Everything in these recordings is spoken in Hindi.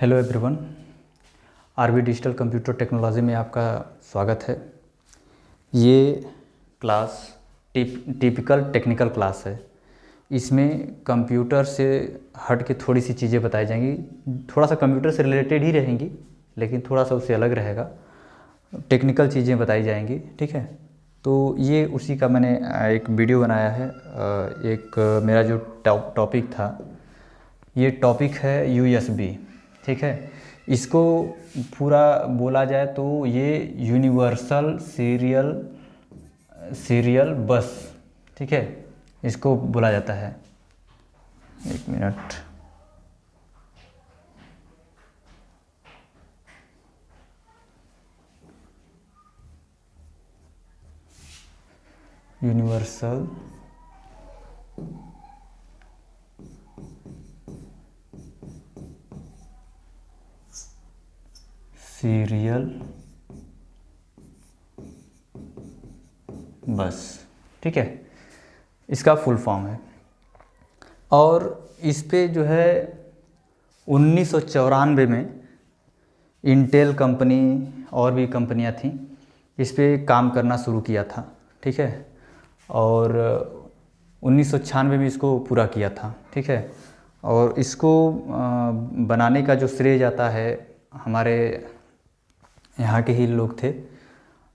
Hello everyone, RV digital computer technology में आपका स्वागत है। ये क्लास टिपिकल टेक्निकल क्लास है। इसमें कंप्यूटर से हट के थोड़ी सी चीज़ें बताई जाएंगी, थोड़ा सा कंप्यूटर से रिलेटेड ही रहेंगी लेकिन थोड़ा सा उससे अलग रहेगा। टेक्निकल चीज़ें बताई जाएंगी, ठीक है। तो ये उसी का मैंने एक वीडियो बनाया है। एक मेरा जो टॉपिक था, ये टॉपिक है यूएसबी, ठीक है। इसको पूरा बोला जाए तो ये यूनिवर्सल सीरियल बस, ठीक है, इसको बोला जाता है। एक मिनट, यूनिवर्सल सीरियल बस, ठीक है, इसका फुल फॉर्म है। और इस पे जो है 1994 में इंटेल कंपनी और भी कंपनियां थीं, इस पे काम करना शुरू किया था, ठीक है। और 1996 में इसको पूरा किया था, ठीक है। और इसको बनाने का जो श्रेय जाता है, हमारे यहाँ के ही लोग थे,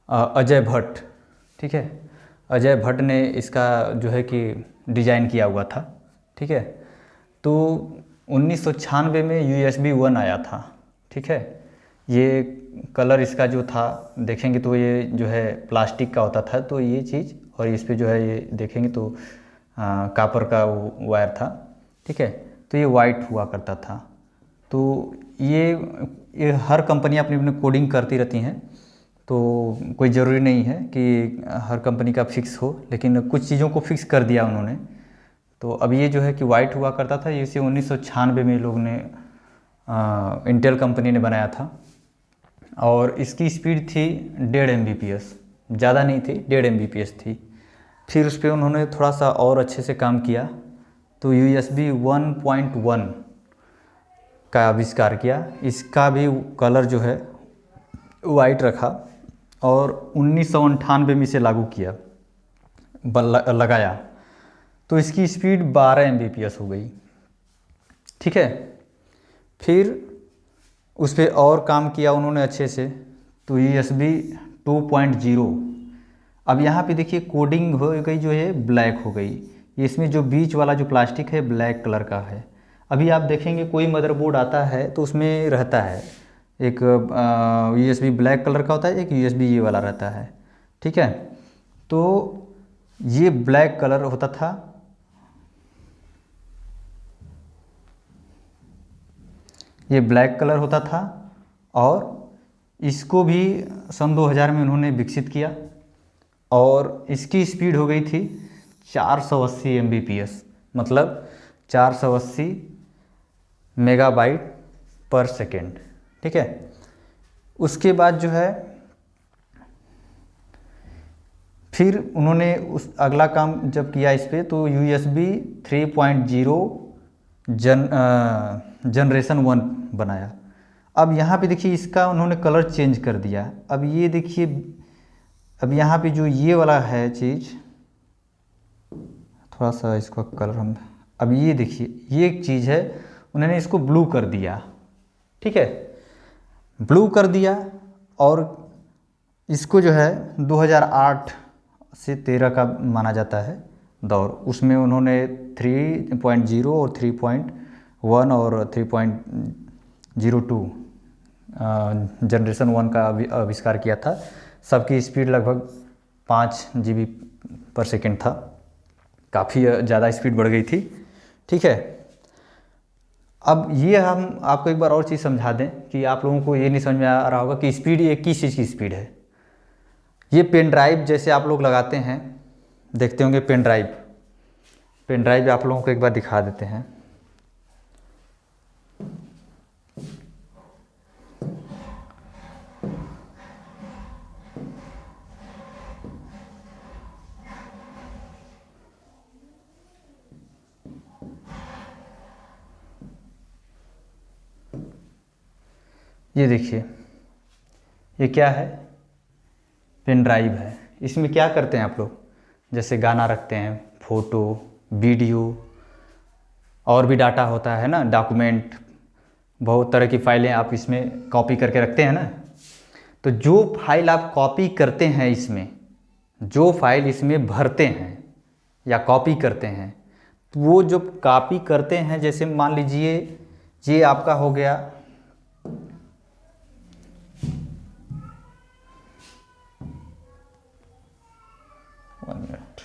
अजय भट्ट, ठीक है। अजय भट्ट ने इसका जो है कि डिज़ाइन किया हुआ था, ठीक है। तो 1996 में USB 1 आया था, ठीक है। ये कलर इसका जो था देखेंगे तो ये जो है प्लास्टिक का होता था, तो ये चीज़, और इस पे जो है ये देखेंगे तो कापर का वायर था, ठीक है। तो ये वाइट हुआ करता था। तो ये हर कंपनी अपनी अपनी कोडिंग करती रहती हैं, तो कोई ज़रूरी नहीं है कि हर कंपनी का फिक्स हो, लेकिन कुछ चीज़ों को फिक्स कर दिया उन्होंने। तो अब ये जो है कि वाइट हुआ करता था, ये इसे 1996 में लोग ने इंटेल कंपनी ने बनाया था। और इसकी स्पीड थी 1.5 MBps, ज़्यादा नहीं थी, 1.5 MBps थी। फिर उस पर उन्होंने थोड़ा सा और अच्छे से काम किया, तो USB 1.1 का आविष्कार किया। इसका भी कलर जो है वाइट रखा और 1998 में इसे लागू किया, लगाया। तो इसकी स्पीड 12 MBps हो गई, ठीक है। फिर उस पर और काम किया उन्होंने अच्छे से, तो USB 2.0। अब यहाँ पे देखिए कोडिंग हो गई, जो है ब्लैक हो गई। इसमें जो बीच वाला जो प्लास्टिक है ब्लैक कलर का है। अभी आप देखेंगे कोई मदरबोर्ड आता है तो उसमें रहता है एक USB ब्लैक कलर का होता है, एक USB ये वाला रहता है, ठीक है। तो ये ब्लैक कलर होता था, ये ब्लैक कलर होता था। और इसको भी सन 2000 में उन्होंने विकसित किया और इसकी स्पीड हो गई थी 480 MBps, मतलब 480 मेगाबाइट पर सेकेंड, ठीक है। उसके बाद जो है फिर उन्होंने उस अगला काम जब किया इस पर, तो USB 3.0 जनरेशन 1 बनाया। अब यहाँ पे देखिए इसका उन्होंने कलर चेंज कर दिया। अब ये देखिए, अब यहाँ पे जो ये वाला है चीज़, थोड़ा सा इसका कलर हम, अब ये देखिए ये एक चीज़ है, उन्होंने इसको ब्लू कर दिया, ठीक है, ब्लू कर दिया। और इसको जो है 2008 से 13 का माना जाता है दौर, उसमें उन्होंने 3.0 और 3.1 और 3.02 जनरेशन 1 का आविष्कार किया था। सबकी स्पीड लगभग 5 GB पर सेकेंड था, काफ़ी ज़्यादा स्पीड बढ़ गई थी, ठीक है। अब ये हम आपको एक बार और चीज़ समझा दें कि आप लोगों को ये नहीं समझ में आ रहा होगा कि स्पीड ये किस चीज़ की स्पीड है। ये पेन ड्राइव जैसे आप लोग लगाते हैं, देखते होंगे पेन ड्राइव आप लोगों को एक बार दिखा देते हैं। ये देखिए, ये क्या है, पेन ड्राइव है। इसमें क्या करते हैं आप लोग, जैसे गाना रखते हैं, फ़ोटो, वीडियो, और भी डाटा होता है ना, डॉक्यूमेंट, बहुत तरह की फाइलें आप इसमें कॉपी करके रखते हैं ना। तो जो फाइल आप कॉपी करते हैं इसमें, जो फाइल इसमें भरते हैं या कॉपी करते हैं, तो वो जो कॉपी करते हैं, जैसे मान लीजिए ये आपका हो गया, वन मिनट,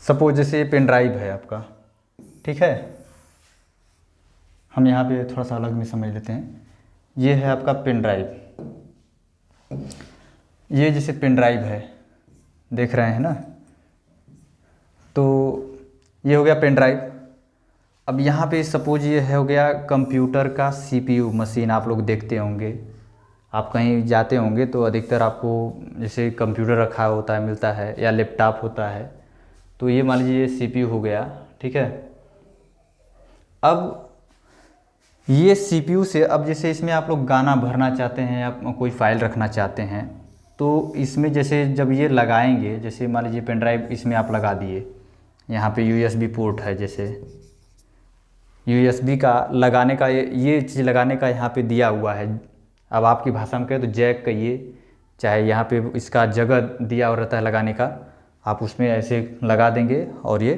सपोज जैसे ये पेन ड्राइव है आपका, ठीक है। हम यहाँ पे थोड़ा सा अलग में समझ लेते हैं। ये है आपका पेन ड्राइव, ये जैसे पेन ड्राइव है, देख रहे हैं ना, तो ये हो गया पेन ड्राइव। अब यहाँ पे सपोज ये हो गया कंप्यूटर का सीपीयू मशीन, आप लोग देखते होंगे, आप कहीं जाते होंगे तो अधिकतर आपको जैसे कंप्यूटर रखा होता है, मिलता है, या लैपटॉप होता है। तो ये मान लीजिए ये सीपीयू हो गया, ठीक है। अब ये सीपीयू से, अब जैसे इसमें आप लोग गाना भरना चाहते हैं या कोई फाइल रखना चाहते हैं, तो इसमें जैसे जब ये लगाएंगे, जैसे मान लीजिए पेन ड्राइव इसमें आप लगा दिए, यहाँ पे यूएसबी पोर्ट है, जैसे यूएसबी का लगाने का, ये चीज़ लगाने का यहाँ पे दिया हुआ है। अब आपकी भाषा में कहें तो जैक कहिए, चाहे यहाँ पे इसका जगह दिया हुआ रहता है लगाने का, आप उसमें ऐसे लगा देंगे और ये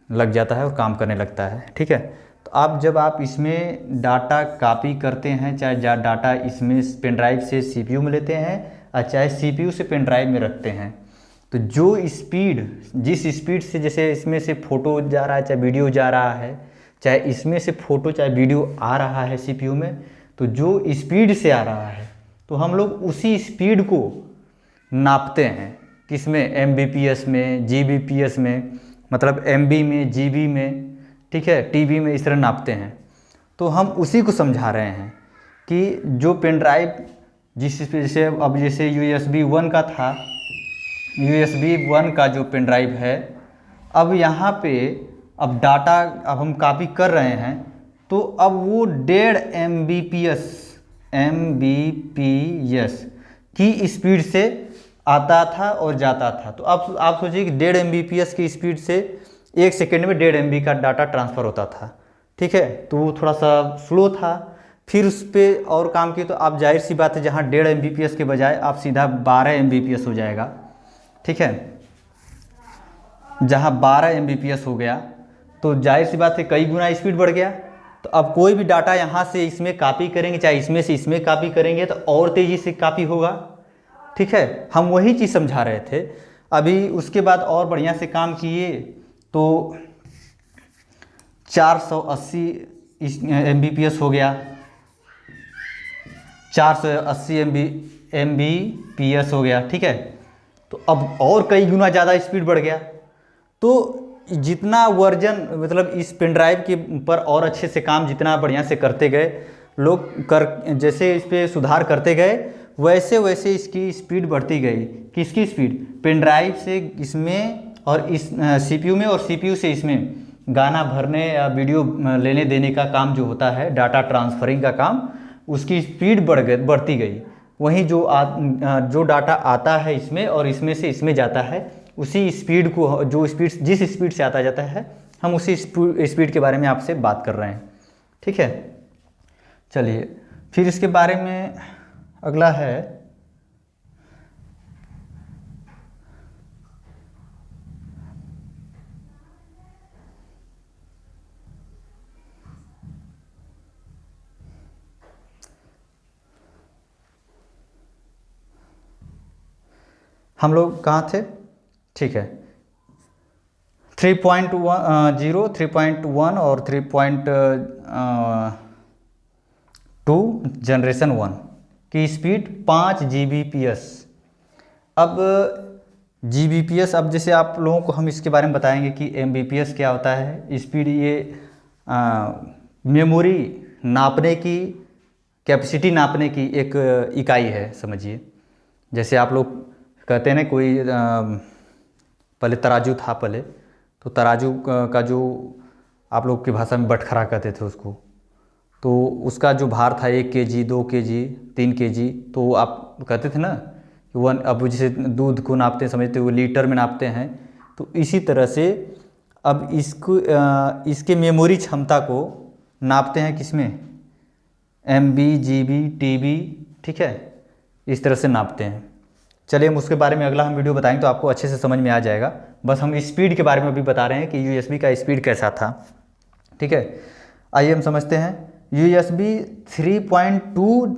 लग जाता है और काम करने लगता है, ठीक है। तो आप जब आप इसमें डाटा कॉपी करते हैं, चाहे डाटा इसमें पेन ड्राइव से सीपीयू में लेते हैं और चाहे सीपीयू से पेन ड्राइव में रखते हैं, तो जो स्पीड, जिस स्पीड से जैसे इसमें से फ़ोटो जा रहा है, चाहे वीडियो जा रहा है, चाहे इसमें से फ़ोटो चाहे वीडियो आ रहा है सीपीयू में, तो जो स्पीड से आ रहा है, तो हम लोग उसी स्पीड को नापते हैं, किसमें, एमबीपीएस में, जीबीपीएस में, मतलब एमबी में, जीबी में, ठीक है, टीबी में, इस तरह नापते हैं। तो हम उसी को समझा रहे हैं कि जो पेन ड्राइव जिस जैसे, अब जैसे यूएसबी 1 का था, यूएसबी 1 का जो पेन ड्राइव है, अब यहाँ पे अब डाटा अब हम कॉपी कर रहे हैं, तो अब वो 1.5 एमबीपीएस की स्पीड से आता था और जाता था। तो आप सोचिए कि 1.5 एमबीपीएस की स्पीड से 1 सेकेंड में 1.5 एमबी का डाटा ट्रांसफ़र होता था, ठीक है। तो वो थोड़ा सा स्लो था। फिर उस पर और काम किए तो आप, जाहिर सी बात है, जहाँ 1.5 एमबीपीएस के बजाय आप सीधा 12 एमबीपीएस हो जाएगा, ठीक है। जहाँ 12 एमबीपीएस हो गया तो जाहिर सी बात है कई गुना स्पीड बढ़ गया। तो अब कोई भी डाटा यहाँ से इसमें कॉपी करेंगे, चाहे इसमें से इसमें कॉपी करेंगे, तो और तेज़ी से कॉपी होगा, ठीक है। हम वही चीज़ समझा रहे थे। अभी उसके बाद और बढ़िया से काम किए तो 480 एमबीपीएस हो गया, 480 एमबीपीएस हो गया, ठीक है। तो अब और कई गुना ज़्यादा स्पीड बढ़ गया। तो जितना वर्जन, मतलब इस पेन ड्राइव के ऊपर और अच्छे से काम जितना बढ़िया से करते गए लोग, जैसे इस पर सुधार करते गए, वैसे वैसे इसकी स्पीड बढ़ती गई। किसकी स्पीड, पेन ड्राइव से इसमें और इस सीपीयू में, और सीपीयू से इसमें गाना भरने या वीडियो लेने देने का काम जो होता है, डाटा ट्रांसफरिंग का काम, उसकी स्पीड बढ़ती गई। वहीं जो डाटा आता है इसमें और इसमें से इसमें जाता है, उसी स्पीड को, जो स्पीड, जिस स्पीड से आता जाता है, हम उसी स्पीड के बारे में आपसे बात कर रहे हैं, ठीक है। चलिए फिर इसके बारे में अगला है, हम लोग कहाँ थे, ठीक है। 3.0, 3.1 और 3. जनरेशन 1 की स्पीड 5 Gbps। अब Gbps, अब जैसे आप लोगों को हम इसके बारे में बताएंगे कि Mbps क्या होता है। स्पीड ये मेमोरी नापने की, कैपेसिटी नापने की एक इकाई है समझिए। जैसे आप लोग कहते हैं ना, कोई पहले तराजू था, पहले तो तराजू का जो आप लोग की भाषा में बटखरा कहते थे उसको, तो उसका जो भार था 1 kg, 2 kg, 3 kg, तो आप कहते थे ना कि वन, अब जैसे दूध को नापते हैं समझते वो लीटर में नापते हैं, तो इसी तरह से अब इसको इसके मेमोरी क्षमता को नापते हैं किसमें, MB, GB, TB, ठीक है, इस तरह से नापते हैं। चलिए हम उसके बारे में अगला हम वीडियो बताएंगे तो आपको अच्छे से समझ में आ जाएगा। बस हम स्पीड के बारे में अभी बता रहे हैं कि USB का स्पीड कैसा था, ठीक है। आइए हम समझते हैं USB 3.2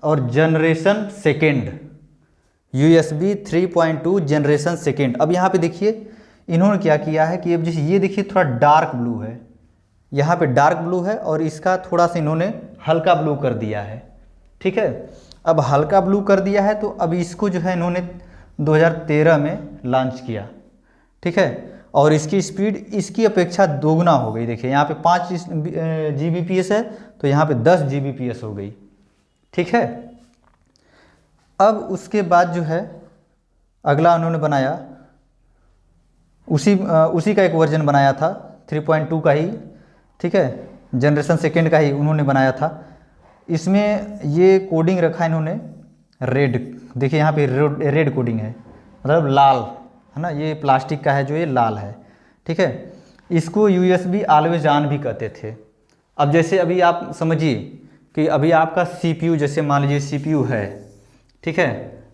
और generation second, USB 3.2 generation second. अब यहाँ पे देखिए इन्होंने क्या किया है कि अब जैसे ये देखिए थोड़ा डार्क ब्लू है, यहाँ पे डार्क ब्लू है और इसका थोड़ा सा इन्होंने हल्का ब्लू कर दिया है, ठीक है। अब हल्का ब्लू कर दिया है तो अब इसको जो है इन्होंने 2013 में लॉन्च किया, ठीक है। और इसकी स्पीड इसकी अपेक्षा दोगुना हो गई। देखिए यहाँ पे 5 Gbps है तो यहाँ पे 10 Gbps हो गई, ठीक है। अब उसके बाद जो है अगला उन्होंने बनाया, उसी का एक वर्जन बनाया था 3.2 का ही, ठीक है, जनरेशन सेकेंड का ही उन्होंने बनाया था। इसमें ये कोडिंग रखा इन्होंने रेड, देखिए यहाँ पे रेड कोडिंग है, मतलब लाल है ना, ये प्लास्टिक का है जो ये लाल है, ठीक है। इसको USB ऑलवेज ऑन भी कहते थे। अब जैसे अभी आप समझिए कि अभी आपका CPU, जैसे मान लीजिए CPU है, ठीक है,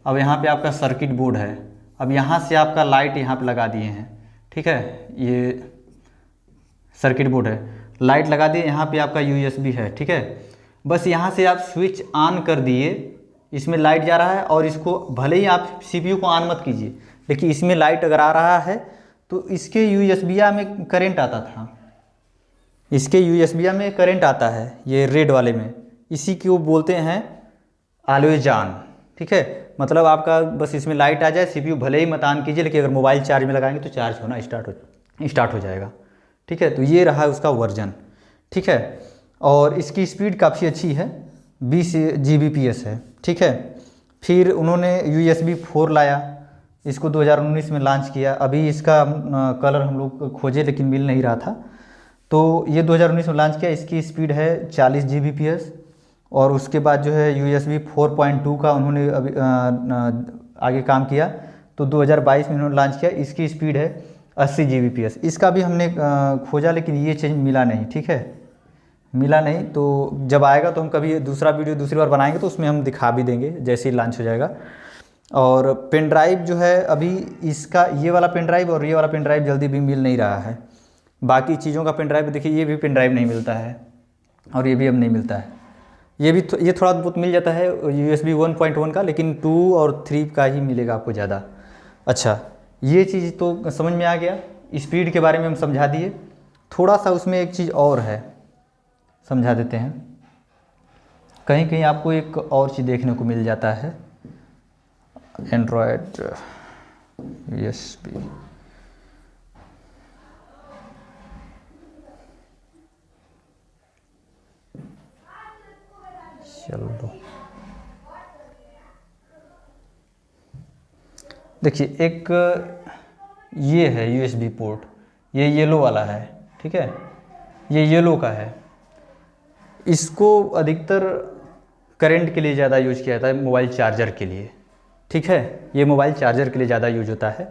अब यहाँ पे आपका सर्किट बोर्ड है, अब यहाँ से आपका लाइट यहाँ पे लगा दिए हैं, ठीक है, ये सर्किट बोर्ड है, लाइट लगा दिए, यहाँ पे आपका USB है, ठीक है। बस यहाँ से आप स्विच ऑन कर दिए, इसमें लाइट जा रहा है और इसको भले ही आप CPU को ऑन मत कीजिए, लेकिन इसमें लाइट अगर आ रहा है तो इसके USB में करंट आता था, इसके USB में करंट आता है, ये रेड वाले में, इसी को बोलते हैं ऑलवेज ऑन, ठीक है। मतलब आपका बस इसमें लाइट आ जाए, CPU भले ही मत ऑन कीजिए, लेकिन अगर मोबाइल चार्ज में लगाएंगे तो चार्ज होना स्टार्ट हो जाएगा, ठीक है। तो ये रहा उसका वर्जन, ठीक है। और इसकी स्पीड काफ़ी अच्छी है, 20 Gbps है, ठीक है। फिर उन्होंने USB 4 लाया, इसको 2019 में लॉन्च किया। अभी इसका कलर हम लोग खोजे लेकिन मिल नहीं रहा था, तो ये 2019 में लॉन्च किया। इसकी स्पीड है 40 Gbps। और उसके बाद जो है USB 4.2 का उन्होंने अभी आगे काम किया, तो 2022 में उन्होंने लॉन्च किया। इसकी स्पीड है 80 Gbps। इसका भी हमने खोजा लेकिन ये चीज़ मिला नहीं, ठीक है, मिला नहीं। तो जब आएगा तो हम कभी दूसरा वीडियो दूसरी बार बनाएंगे तो उसमें हम दिखा भी देंगे जैसे ही लॉन्च हो जाएगा। और पेन ड्राइव जो है अभी इसका ये वाला पेन ड्राइव और ये वाला पेन ड्राइव जल्दी भी मिल नहीं रहा है। बाकी चीज़ों का पेन ड्राइव देखिए, ये भी पेन ड्राइव नहीं मिलता है और ये भी अब नहीं मिलता है। ये थोड़ा बहुत मिल जाता है USB 1.1 का, लेकिन 2 और 3 का ही मिलेगा आपको ज़्यादा। अच्छा, ये चीज़ तो समझ में आ गया, स्पीड के बारे में हम समझा दिए। थोड़ा सा उसमें एक चीज़ और है, समझा देते हैं। कहीं कहीं आपको एक और चीज़ देखने को मिल जाता है, एंड्रॉयड USB, चलो देखिए, एक ये है USB पोर्ट, ये येलो वाला है, ठीक है, ये येलो का है। इसको अधिकतर करंट के लिए ज़्यादा यूज किया जाता है, मोबाइल चार्जर के लिए, ठीक है, ये मोबाइल चार्जर के लिए ज़्यादा यूज होता है।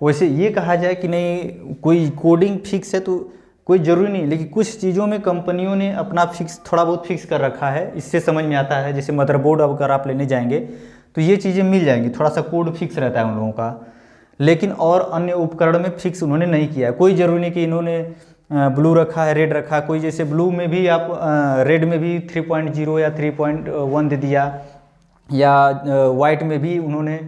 वैसे ये कहा जाए कि नहीं कोई कोडिंग फिक्स है तो कोई ज़रूरी नहीं, लेकिन कुछ चीज़ों में कंपनियों ने अपना थोड़ा बहुत फिक्स कर रखा है, इससे समझ में आता है। जैसे मदरबोर्ड अगर आप लेने जाएंगे तो ये चीज़ें मिल जाएंगी, थोड़ा सा कोड फिक्स रहता है उन लोगों का, लेकिन और अन्य उपकरण में फिक्स उन्होंने नहीं किया है। कोई ज़रूरी नहीं कि इन्होंने ब्लू रखा है, रेड रखा है, कोई जैसे ब्लू में भी आप रेड में भी 3.0 या 3.1 दे दिया, या वाइट में भी उन्होंने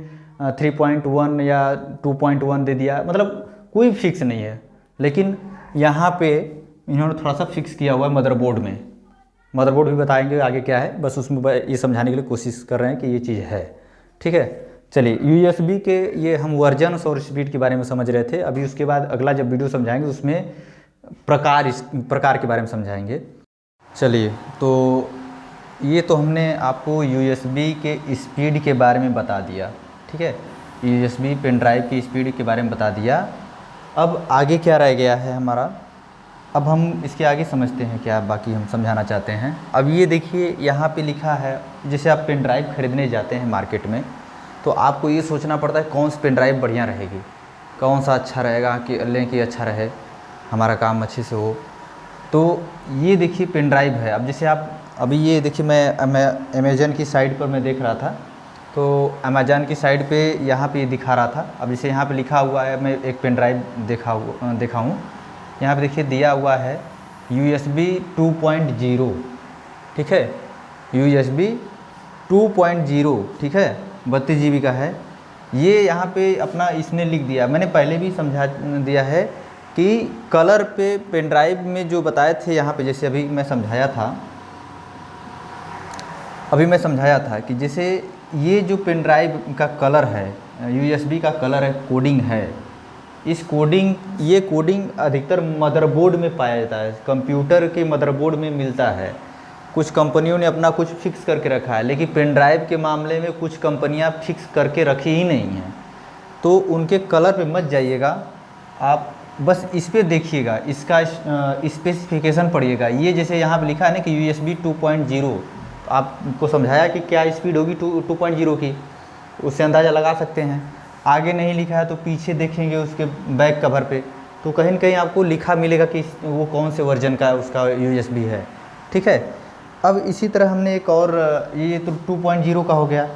3.1 या 2.1 दे दिया, मतलब कोई फिक्स नहीं है। लेकिन यहाँ पे इन्होंने थोड़ा सा फिक्स किया हुआ है मदरबोर्ड में, मदरबोर्ड भी बताएंगे आगे क्या है, बस उसमें ये समझाने के लिए कोशिश कर रहे हैं कि ये चीज़ है। ठीक है, चलिए USB के ये हम वर्जन्स और स्पीड के बारे में समझ रहे थे। अभी उसके बाद अगला जब वीडियो समझाएंगे उसमें प्रकार के बारे में समझाएंगे। चलिए, तो ये तो हमने आपको USB के स्पीड के बारे में बता दिया। ठीक है, USB पेन ड्राइव की स्पीड के बारे में बता दिया। अब आगे क्या रह गया है हमारा, अब हम इसके आगे समझते हैं क्या बाकी हम समझाना चाहते हैं। अब ये देखिए यहाँ पे लिखा है, जैसे आप पेन ड्राइव खरीदने जाते हैं मार्केट में तो आपको ये सोचना पड़ता है कौन सी पेन ड्राइव बढ़िया रहेगी, कौन सा अच्छा रहेगा कि लें कि अच्छा रहे, हमारा काम अच्छे से हो। तो ये देखिए पेन ड्राइव है। अब जैसे आप अभी ये देखिए, मैं अमेज़न की साइट पर मैं देख रहा था, तो अमेज़न की साइट पे यहाँ पे दिखा रहा था। अब जैसे यहाँ पे लिखा हुआ है, मैं एक पेन ड्राइव देखा हूँ, यहाँ पे देखिए दिया हुआ है USB 2.0। ठीक है, USB 2.0, ठीक है, 32 GB का है। ये यहाँ पे अपना इसने लिख दिया, मैंने पहले भी समझा दिया है कि कलर पे पेन ड्राइव में जो बताए थे यहाँ पे, जैसे अभी मैं समझाया था कि जैसे ये जो पेन ड्राइव का कलर है, USB का कलर है, कोडिंग है, ये कोडिंग अधिकतर मदरबोर्ड में पाया जाता है, कंप्यूटर के मदरबोर्ड में मिलता है। कुछ कंपनियों ने अपना कुछ फिक्स करके रखा है, लेकिन पेन ड्राइव के मामले में कुछ कंपनियां फिक्स करके रखी ही नहीं हैं। तो उनके कलर पे मत जाइएगा, आप बस इस पे देखिएगा, इसका स्पेसिफिकेशन पढ़िएगा। ये जैसे यहाँ पे लिखा है ना कि USB 2.0, आपको समझाया कि क्या स्पीड होगी 2.0 की, उससे अंदाज़ा लगा सकते हैं। आगे नहीं लिखा है तो पीछे देखेंगे उसके बैक कवर पे, तो कहीं न कहीं आपको लिखा मिलेगा कि वो कौन से वर्जन का उसका USB है। ठीक है, अब इसी तरह हमने एक और, ये तो 2.0 का हो गया।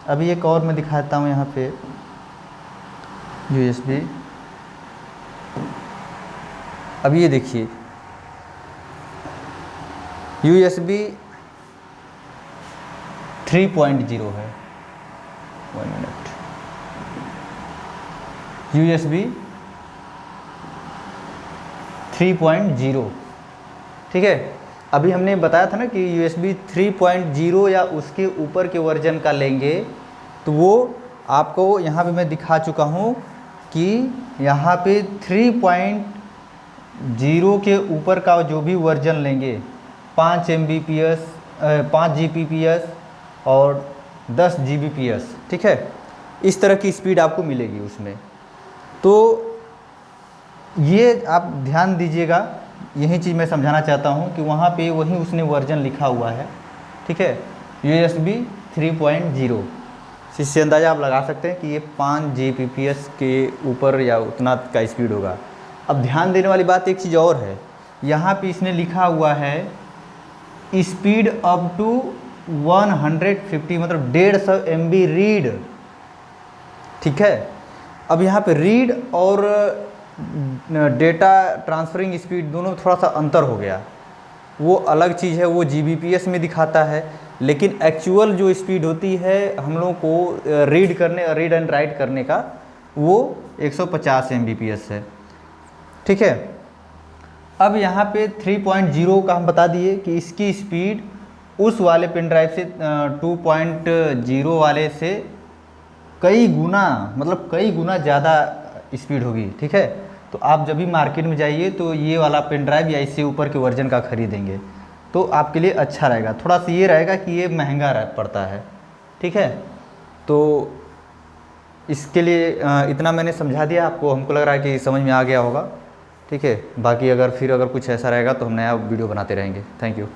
अभी एक और मैं दिखाता हूँ यहाँ पे USB। अब ये देखिए USB 3.0 है, 1 मिनट, USB 3.0। ठीक है, अभी हमने बताया था ना कि USB 3.0 या उसके ऊपर के वर्जन का लेंगे तो वो आपको यहाँ पे मैं दिखा चुका हूँ कि यहाँ पे 3.0 के ऊपर का जो भी वर्जन लेंगे, 5 Mbps, 5 Gbps और 10 Gbps, ठीक है, इस तरह की स्पीड आपको मिलेगी उसमें। तो ये आप ध्यान दीजिएगा, यही चीज़ मैं समझाना चाहता हूँ कि वहाँ पे वही उसने वर्जन लिखा हुआ है। ठीक है, USB 3.0, इससे अंदाज़ा आप लगा सकते हैं कि ये 5 Gbps के ऊपर या उतना का स्पीड होगा। अब ध्यान देने वाली बात एक चीज़ और है, यहाँ पे इसने लिखा हुआ है स्पीड अप टू 150, मतलब 150 MB रीड। ठीक है, अब यहाँ पे रीड और डेटा ट्रांसफरिंग स्पीड दोनों थोड़ा सा अंतर हो गया। वो अलग चीज़ है, वो Gbps में दिखाता है, लेकिन एक्चुअल जो स्पीड होती है हम लोगों को रीड एंड राइट करने का, वो 150 Mbps है। ठीक है, अब यहाँ पे 3.0 का हम बता दिए कि इसकी स्पीड उस वाले पेन ड्राइव से 2.0 वाले से कई गुना, मतलब कई गुना ज़्यादा स्पीड होगी। ठीक है, तो आप जब भी मार्केट में जाइए तो ये वाला पेन ड्राइव या इससे ऊपर के वर्जन का खरीदेंगे तो आपके लिए अच्छा रहेगा। थोड़ा सा ये रहेगा कि ये महंगा पड़ता है। ठीक है, तो इसके लिए इतना मैंने समझा दिया आपको, हमको लग रहा है कि समझ में आ गया होगा। ठीक है, बाकी अगर कुछ ऐसा रहेगा तो हम नया वीडियो बनाते रहेंगे। Thank you.